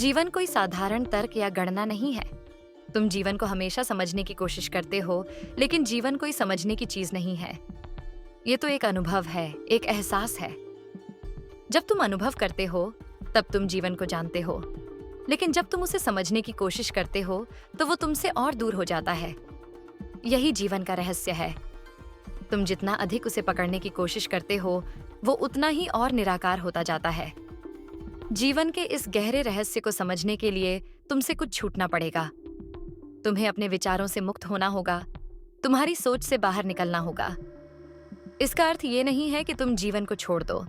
जीवन कोई साधारण तर्क या गणना नहीं है। तुम जीवन को हमेशा समझने की कोशिश करते हो, लेकिन जीवन कोई समझने की चीज नहीं है। ये तो एक अनुभव है, एक एहसास है। जब तुम अनुभव करते हो, तब तुम जीवन को जानते हो। लेकिन जब तुम उसे समझने की कोशिश करते हो, तो वो तुमसे और दूर हो जाता है। यही जीवन का रहस्य है। तुम जितना अधिक उसे पकड़ने की कोशिश करते हो, वो उतना ही और निराकार होता जाता है। जीवन के इस गहरे रहस्य को समझने के लिए तुमसे कुछ छूटना पड़ेगा। तुम्हें अपने विचारों से मुक्त होना होगा, तुम्हारी सोच से बाहर निकलना होगा। इसका अर्थ ये नहीं है कि तुम जीवन को छोड़ दो।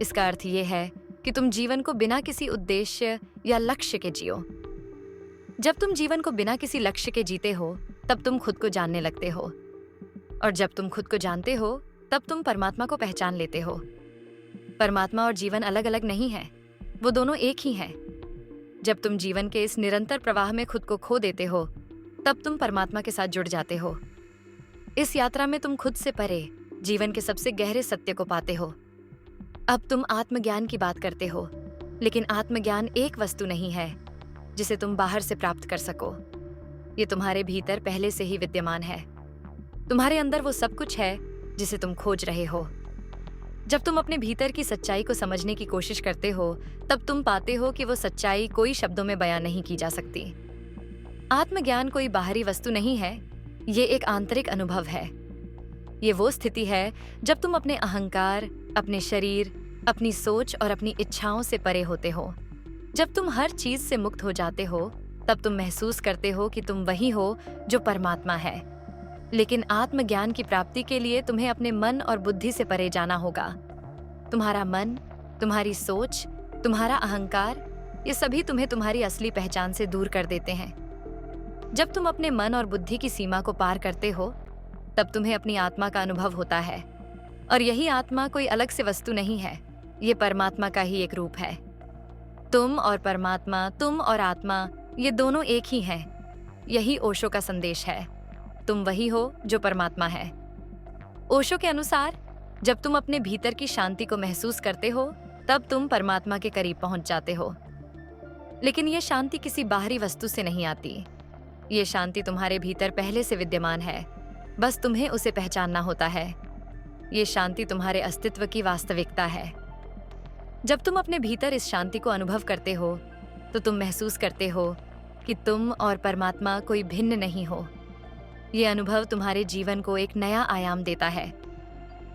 इसका अर्थ ये है कि तुम जीवन को बिना किसी उद्देश्य या लक्ष्य के जियो। जब तुम जीवन को बिना किसी लक्ष्य के जीते हो, तब तुम खुद को जानने लगते हो। और जब तुम खुद को जानते हो, तब तुम परमात्मा को पहचान लेते हो। परमात्मा और जीवन अलग अलग नहीं है, वो दोनों एक ही हैं। जब तुम जीवन के इस निरंतर प्रवाह में खुद को खो देते हो, तब तुम परमात्मा के साथ जुड़ जाते हो। इस यात्रा में तुम खुद से परे जीवन के सबसे गहरे सत्य को पाते हो। अब तुम आत्मज्ञान की बात करते हो, लेकिन आत्मज्ञान एक वस्तु नहीं है जिसे तुम बाहर से प्राप्त कर सको। ये तुम्हारे भीतर पहले से ही विद्यमान है। तुम्हारे अंदर वो सब कुछ है जिसे तुम खोज रहे हो। जब तुम अपने भीतर की सच्चाई को समझने की कोशिश करते हो, तब तुम पाते हो कि वो सच्चाई कोई शब्दों में बयां नहीं की जा सकती। आत्मज्ञान कोई बाहरी वस्तु नहीं है, ये एक आंतरिक अनुभव है। ये वो स्थिति है जब तुम अपने अहंकार, अपने शरीर, अपनी सोच और अपनी इच्छाओं से परे होते हो। जब तुम हर चीज से मुक्त हो जाते हो, तब तुम महसूस करते हो कि तुम वही हो जो परमात्मा है। लेकिन आत्मज्ञान की प्राप्ति के लिए तुम्हें अपने मन और बुद्धि से परे जाना होगा। तुम्हारा मन, तुम्हारी सोच, तुम्हारा अहंकार, ये सभी तुम्हें तुम्हारी असली पहचान से दूर कर देते हैं। जब तुम अपने मन और बुद्धि की सीमा को पार करते हो, तब तुम्हें अपनी आत्मा का अनुभव होता है। और यही आत्मा कोई अलग से वस्तु नहीं है, ये परमात्मा का ही एक रूप है। तुम और परमात्मा, तुम और आत्मा, ये दोनों एक ही हैं। यही ओशो का संदेश है। तुम वही हो जो परमात्मा है। ओशो के अनुसार, जब तुम अपने भीतर की शांति को महसूस करते हो, तब तुम परमात्मा के करीब पहुंच जाते हो। लेकिन यह शांति किसी बाहरी वस्तु से नहीं आती। ये शांति तुम्हारे भीतर पहले से विद्यमान है, बस तुम्हें उसे पहचानना होता है। ये शांति तुम्हारे अस्तित्व की वास्तविकता है। जब तुम अपने भीतर इस शांति को अनुभव करते हो, तो तुम महसूस करते हो कि तुम और परमात्मा कोई भिन्न नहीं हो। ये अनुभव तुम्हारे जीवन को एक नया आयाम देता है।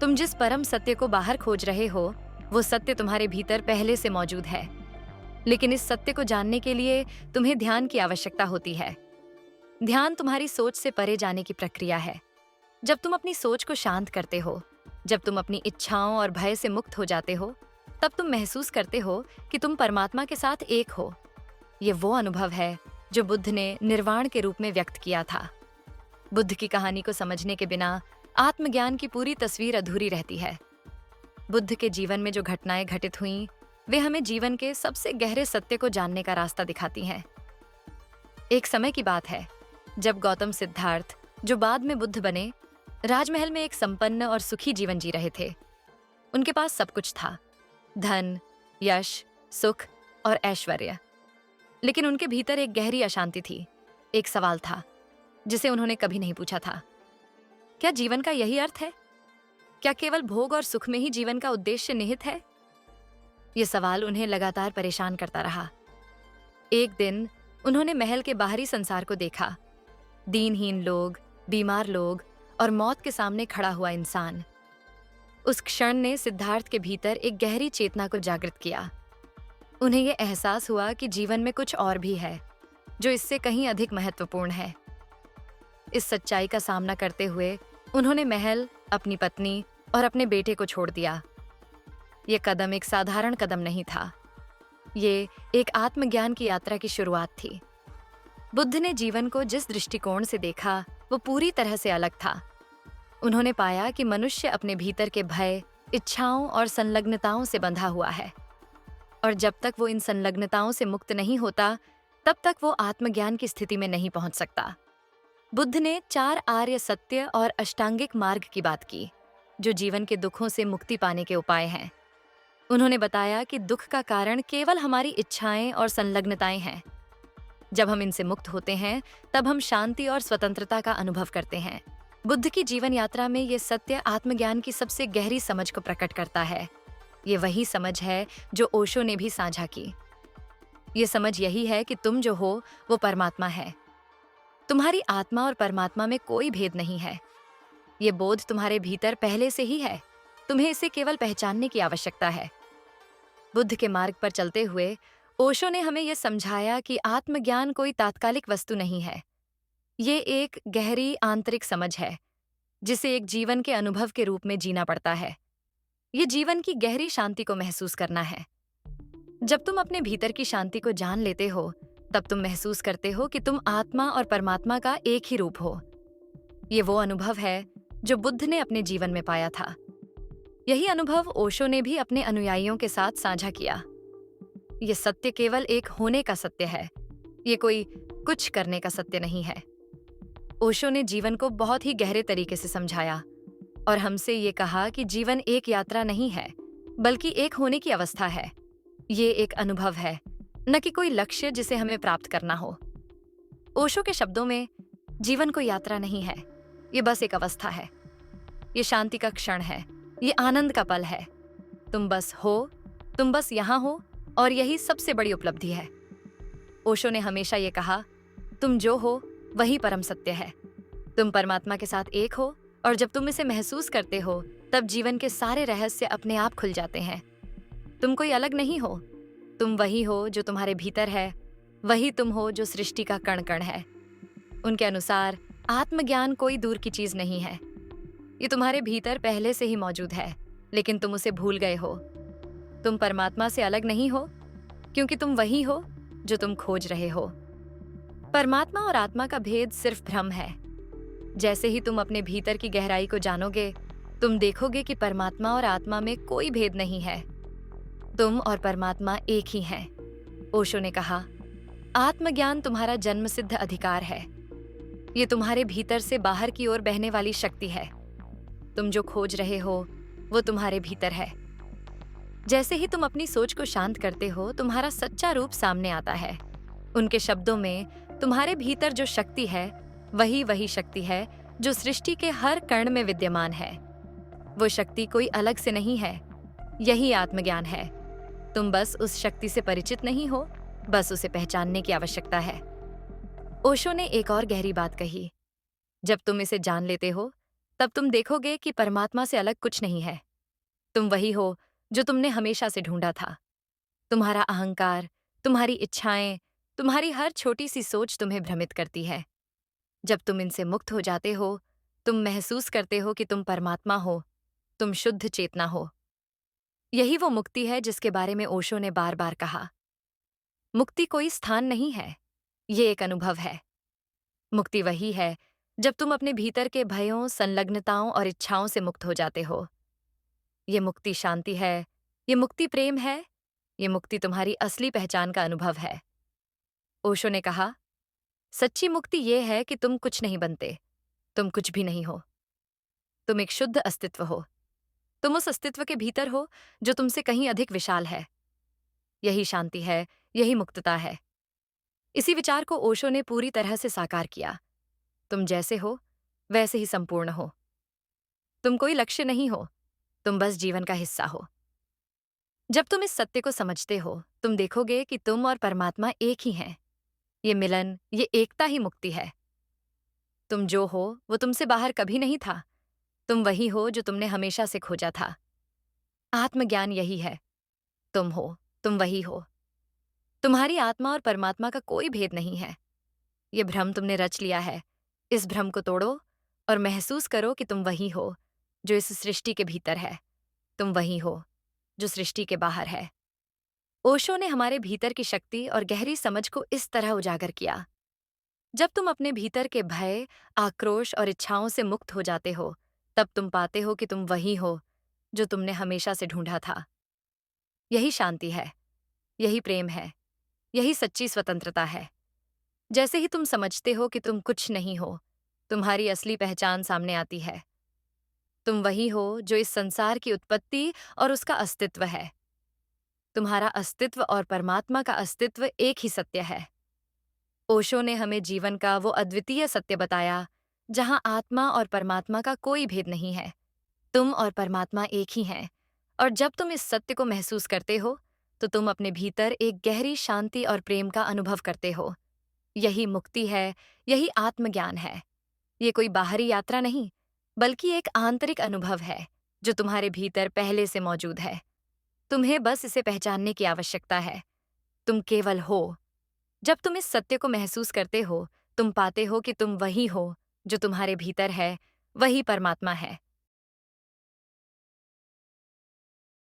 तुम जिस परम सत्य को बाहर खोज रहे हो, वो सत्य तुम्हारे भीतर पहले से मौजूद है। लेकिन इस सत्य को जानने के लिए तुम्हें ध्यान की आवश्यकता होती है। ध्यान तुम्हारी सोच से परे जाने की प्रक्रिया है। जब तुम अपनी सोच को शांत करते हो, जब तुम अपनी इच्छाओं और भय से मुक्त हो जाते हो, तब तुम महसूस करते हो कि तुम परमात्मा के साथ एक हो। ये वो अनुभव है जो बुद्ध ने निर्वाण के रूप में व्यक्त किया था। बुद्ध की कहानी को समझने के बिना आत्मज्ञान की पूरी तस्वीर अधूरी रहती है। बुद्ध के जीवन में जो घटनाएं घटित हुईं, वे हमें जीवन के सबसे गहरे सत्य को जानने का रास्ता दिखाती हैं। एक समय की बात है, जब गौतम सिद्धार्थ, जो बाद में बुद्ध बने, राजमहल में एक संपन्न और सुखी जीवन जी रहे थे। उनके पास सब कुछ था, धन, यश, सुख और ऐश्वर्य। लेकिन उनके भीतर एक गहरी अशांति थी। एक सवाल था जिसे उन्होंने कभी नहीं पूछा था। क्या जीवन का यही अर्थ है? क्या केवल भोग और सुख में ही जीवन का उद्देश्य निहित है? ये सवाल उन्हें लगातार परेशान करता रहा। एक दिन उन्होंने महल के बाहरी संसार को देखा। दीनहीन लोग, बीमार लोग और मौत के सामने खड़ा हुआ इंसान। उस क्षण ने सिद्धार्थ के भीतर एक गहरी चेतना को जागृत किया। उन्हें यह एहसास हुआ कि जीवन में कुछ और भी है, जो इससे कहीं अधिक महत्वपूर्ण है। इस सच्चाई का सामना करते हुए उन्होंने महल, अपनी पत्नी और अपने बेटे को छोड़ दिया। ये कदम एक साधारण कदम नहीं था, ये एक आत्मज्ञान की यात्रा की शुरुआत थी। बुद्ध ने जीवन को जिस दृष्टिकोण से देखा, वो पूरी तरह से अलग था। उन्होंने पाया कि मनुष्य अपने भीतर के भय, इच्छाओं और संलग्नताओं से बंधा हुआ है, और जब तक वो इन संलग्नताओं से मुक्त नहीं होता, तब तक वो आत्मज्ञान की स्थिति में नहीं पहुंच सकता। बुद्ध ने 4 आर्य सत्य और अष्टांगिक मार्ग की बात की, जो जीवन के दुखों से मुक्ति पाने के उपाय हैं। उन्होंने बताया कि दुख का कारण केवल हमारी इच्छाएं और संलग्नताएं हैं। जब हम इनसे मुक्त होते हैं, तब हम शांति और स्वतंत्रता का अनुभव करते हैं। बुद्ध की जीवन यात्रा में ये सत्य आत्मज्ञान की सबसे गहरी समझ को प्रकट करता है। ये वही समझ है जो ओशो ने भी साझा की। ये समझ यही है कि तुम जो हो वो परमात्मा है। तुम्हारी आत्मा और परमात्मा में कोई भेद नहीं है। ये बोध तुम्हारे भीतर पहले से ही है। तुम्हें इसे केवल पहचानने की आवश्यकता है। बुद्ध के मार्ग पर चलते हुए ओशो ने हमें यह समझाया कि आत्मज्ञान कोई तात्कालिक वस्तु नहीं है। ये एक गहरी आंतरिक समझ है जिसे एक जीवन के अनुभव के रूप में जीना पड़ता है। ये जीवन की गहरी शांति को महसूस करना है। जब तुम अपने भीतर की शांति को जान लेते हो, तब तुम महसूस करते हो कि तुम आत्मा और परमात्मा का एक ही रूप हो। ये वो अनुभव है जो बुद्ध ने अपने जीवन में पाया था। यही अनुभव ओशो ने भी अपने अनुयायियों के साथ साझा किया। ये सत्य केवल एक होने का सत्य है। ये कोई कुछ करने का सत्य नहीं है। ओशो ने जीवन को बहुत ही गहरे तरीके से समझाया और हमसे ये कहा कि जीवन एक यात्रा नहीं है, बल्कि एक होने की अवस्था है। ये एक अनुभव है, न कि कोई लक्ष्य जिसे हमें प्राप्त करना हो। ओशो के शब्दों में, जीवन कोई यात्रा नहीं है, ये बस एक अवस्था है। ये शांति का क्षण है, ये आनंद का पल है। तुम बस हो, तुम बस यहाँ हो, और यही सबसे बड़ी उपलब्धि है। ओशो ने हमेशा ये कहा, तुम जो हो वही परम सत्य है। तुम परमात्मा के साथ एक हो, और जब तुम इसे महसूस करते हो, तब जीवन के सारे रहस्य अपने आप खुल जाते हैं। तुम कोई अलग नहीं हो। तुम वही हो जो तुम्हारे भीतर है, वही तुम हो जो सृष्टि का कण कण है। उनके अनुसार आत्मज्ञान कोई दूर की चीज नहीं है। ये तुम्हारे भीतर पहले से ही मौजूद है, लेकिन तुम उसे भूल गए हो। तुम परमात्मा से अलग नहीं हो, क्योंकि तुम वही हो जो तुम खोज रहे हो। परमात्मा और आत्मा का भेद सिर्फ भ्रम है। जैसे ही तुम अपने भीतर की गहराई को जानोगे, तुम देखोगे कि परमात्मा और आत्मा में कोई भेद नहीं है। तुम और परमात्मा एक ही हैं। ओशो ने कहा, आत्मज्ञान तुम्हारा जन्मसिद्ध अधिकार है। ये तुम्हारे भीतर से बाहर की ओर बहने वाली शक्ति है। तुम जो खोज रहे हो वो तुम्हारे भीतर है। जैसे ही तुम अपनी सोच को शांत करते हो, तुम्हारा सच्चा रूप सामने आता है। उनके शब्दों में, तुम्हारे भीतर जो शक्ति है वही शक्ति है जो सृष्टि के हर कण में विद्यमान है। वो शक्ति कोई अलग से नहीं है। यही आत्मज्ञान है। तुम बस उस शक्ति से परिचित नहीं हो, बस उसे पहचानने की आवश्यकता है। ओशो ने एक और गहरी बात कही, जब तुम इसे जान लेते हो, तब तुम देखोगे कि परमात्मा से अलग कुछ नहीं है। तुम वही हो जो तुमने हमेशा से ढूंढा था। तुम्हारा अहंकार, तुम्हारी इच्छाएं, तुम्हारी हर छोटी सी सोच तुम्हें भ्रमित करती है। जब तुम इनसे मुक्त हो जाते हो, तुम महसूस करते हो कि तुम परमात्मा हो, तुम शुद्ध चेतना हो। यही वो मुक्ति है जिसके बारे में ओशो ने बार बार कहा। मुक्ति कोई स्थान नहीं है, ये एक अनुभव है। मुक्ति वही है जब तुम अपने भीतर के भयों, संलग्नताओं और इच्छाओं से मुक्त हो जाते हो। ये मुक्ति शांति है, ये मुक्ति प्रेम है, ये मुक्ति तुम्हारी असली पहचान का अनुभव है। ओशो ने कहा, सच्ची मुक्ति ये है कि तुम कुछ नहीं बनते, तुम कुछ भी नहीं हो। तुम एक शुद्ध अस्तित्व हो। तुम उस अस्तित्व के भीतर हो जो तुमसे कहीं अधिक विशाल है। यही शांति है, यही मुक्तता है। इसी विचार को ओशो ने पूरी तरह से साकार किया। तुम जैसे हो वैसे ही संपूर्ण हो। तुम कोई लक्ष्य नहीं हो, तुम बस जीवन का हिस्सा हो। जब तुम इस सत्य को समझते हो, तुम देखोगे कि तुम और परमात्मा एक ही हैं। ये मिलन, ये एकता ही मुक्ति है। तुम जो हो वो तुमसे बाहर कभी नहीं था। तुम वही हो जो तुमने हमेशा से खोजा था। आत्मज्ञान यही है। तुम हो, तुम वही हो। तुम्हारी आत्मा और परमात्मा का कोई भेद नहीं है। ये भ्रम तुमने रच लिया है। इस भ्रम को तोड़ो और महसूस करो कि तुम वही हो जो इस सृष्टि के भीतर है। तुम वही हो जो सृष्टि के बाहर है। ओशो ने हमारे भीतर की शक्ति और गहरी समझ को इस तरह उजागर किया। जब तुम अपने भीतर के भय, आक्रोश और इच्छाओं से मुक्त हो जाते हो, तब तुम पाते हो कि तुम वही हो जो तुमने हमेशा से ढूंढा था। यही शांति है, यही प्रेम है, यही सच्ची स्वतंत्रता है। जैसे ही तुम समझते हो कि तुम कुछ नहीं हो, तुम्हारी असली पहचान सामने आती है। तुम वही हो जो इस संसार की उत्पत्ति और उसका अस्तित्व है। तुम्हारा अस्तित्व और परमात्मा का अस्तित्व एक ही सत्य है। ओशो ने हमें जीवन का वो अद्वितीय सत्य बताया, जहां आत्मा और परमात्मा का कोई भेद नहीं है। तुम और परमात्मा एक ही हैं, और जब तुम इस सत्य को महसूस करते हो, तो तुम अपने भीतर एक गहरी शांति और प्रेम का अनुभव करते हो। यही मुक्ति है, यही आत्मज्ञान है। ये कोई बाहरी यात्रा नहीं, बल्कि एक आंतरिक अनुभव है, जो तुम्हारे भीतर पहले से मौजूद है। तुम्हें बस इसे पहचानने की आवश्यकता है। तुम केवल हो। जब तुम इस सत्य को महसूस करते हो, तुम पाते हो कि तुम वही हो जो तुम्हारे भीतर है, वही परमात्मा है।